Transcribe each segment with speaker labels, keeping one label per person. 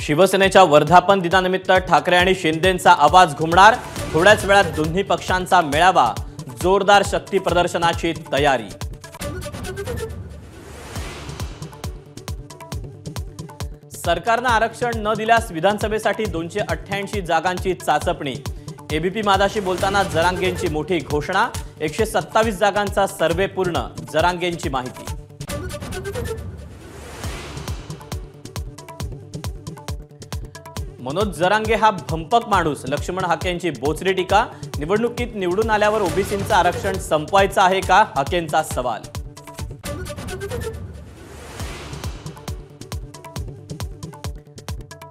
Speaker 1: शिवसेनेच्या वर्धापन दिनानिमित्त ठाकरे आणि शिंदेंचा आवाज घुमणार। थोड्याच वेळात दोन्ही पक्षांचा मेळावा, जोरदार शक्ती प्रदर्शनाची तयारी। सरकारने आरक्षण न दिल्यास विधानसभेसाठी 288 जागांची चाचपणी। एबीपी माझाशी बोलताना जरांगेंची मोठी घोषणा। 127 जागांचा सर्वे पूर्ण, जरांगेंची माहिती। मनोज जरांगे हा भंपक माणूस, लक्ष्मण हाकेंची बोचरी टीका। निवडणुकीत निवडून आल्यावर ओबीसींचं आरक्षण संपवायचं आहे का, हाकेंचा सवाल।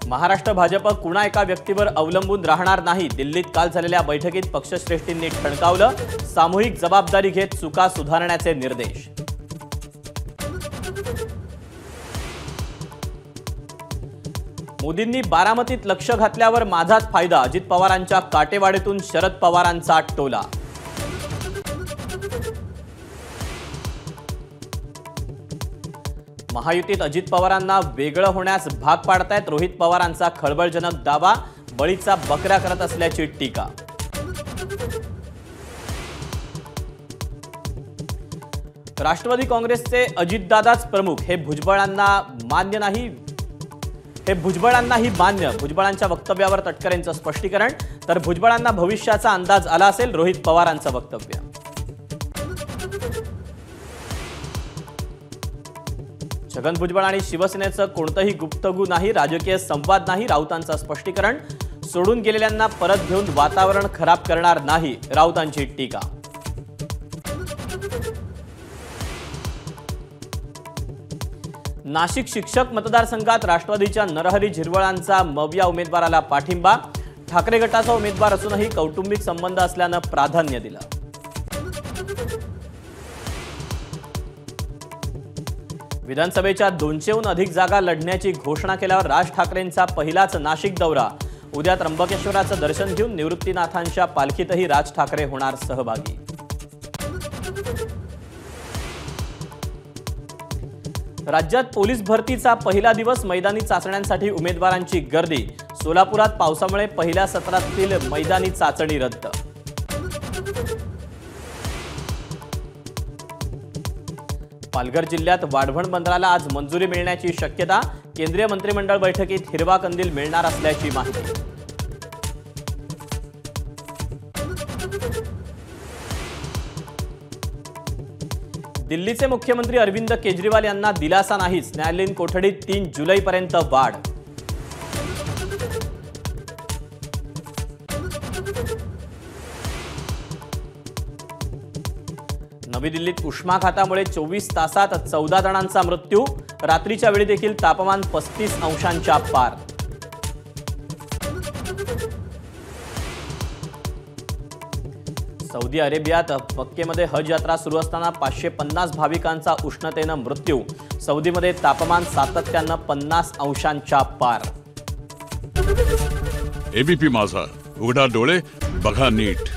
Speaker 1: महाराष्ट्र भाजप कुणा एका व्यक्तीवर अवलंबून राहणार नाही। दिल्लीत काल झालेल्या बैठकीत पक्षश्रेष्ठींनी ठणकावलं। सामूहिक जबाबदारी घेत चुका सुधारण्याचे निर्देश। मोदींनी बारामतीत लक्ष घातल्यावर माझाच फायदा। अजित पवारांच्या काटेवाडीतून शरद पवारांचा टोला। महायुतीत अजित पवारांना वेगळं होण्यास भाग पाडतायत। रोहित पवारांचा खळबळजनक दावा। बळीचा बकऱ्या करत असल्याची टीका। राष्ट्रवादी काँग्रेसचे अजितदादाच प्रमुख, हे भुजबळांना मान्य नाही। भुजबळांच्या वक्तव्यावर तटकरेंचं स्पष्टीकरण। तर भुजबळांना भविष्याचा अंदाज आला असेल, रोहित पवारांचं वक्तव्य। छगन भुजबळ आणि शिवसेनेचं कोणतंही गुप्तगू नाही, राजकीय संवाद नाही, राऊतांचं स्पष्टीकरण। सोडून गेलेल्यांना परत घेऊन वातावरण खराब करणार नाही, राऊतांची टीका। नाशिक शिक्षक मतदारसंघात राष्ट्रवादीच्या नरहरी झिरवळांचा मविया उमेदवाराला पाठिंबा। ठाकरे गटाचा उमेदवार असूनही कौटुंबिक संबंध असल्यानं प्राधान्य दिलं। विधानसभेच्या 200हून अधिक जागा लढण्याची घोषणा केल्यावर राज ठाकरेंचा पहिलाच नाशिक दौरा। उद्या त्र्यंबकेश्वराचं दर्शन घेऊन निवृत्तीनाथांच्या पालखीतही राज ठाकरे होणार सहभागी। राज्यात पोलीस भरतीचा पहिला दिवस, मैदानी चाचण्यांसाठी उमेदवारांची गर्दी। सोलापुरात पावसामुळे पहिल्या सत्रातील मैदानी चाचणी रद्द। पालघर जिल्ह्यात वाढवण बंदराला आज मंजुरी मिळण्याची शक्यता। केंद्रीय मंत्रिमंडळ बैठकीत हिरवा कंदील मिळणार असल्याची माहिती। दिल्लीचे मुख्यमंत्री अरविंद केजरीवाल यांना दिलासा नाहीच। न्यायालयीन कोठडीत 3 जुलैपर्यंत वाढ। नवी दिल्लीत उष्माघातामुळे 24 तासात 14 जणांचा मृत्यू। रात्रीच्या वेळी देखील तापमान 35 अंशांच्या पार। सौदी अरेबियात मक्केमध्ये हज यात्रा सुरू असताना 550 भाविकांचा उष्णतेनं मृत्यू। सौदीमध्ये तापमान सातत्यानं 50 अंशांच्या पार।
Speaker 2: एबीपी माझा, उघडा डोळे बघा नीट।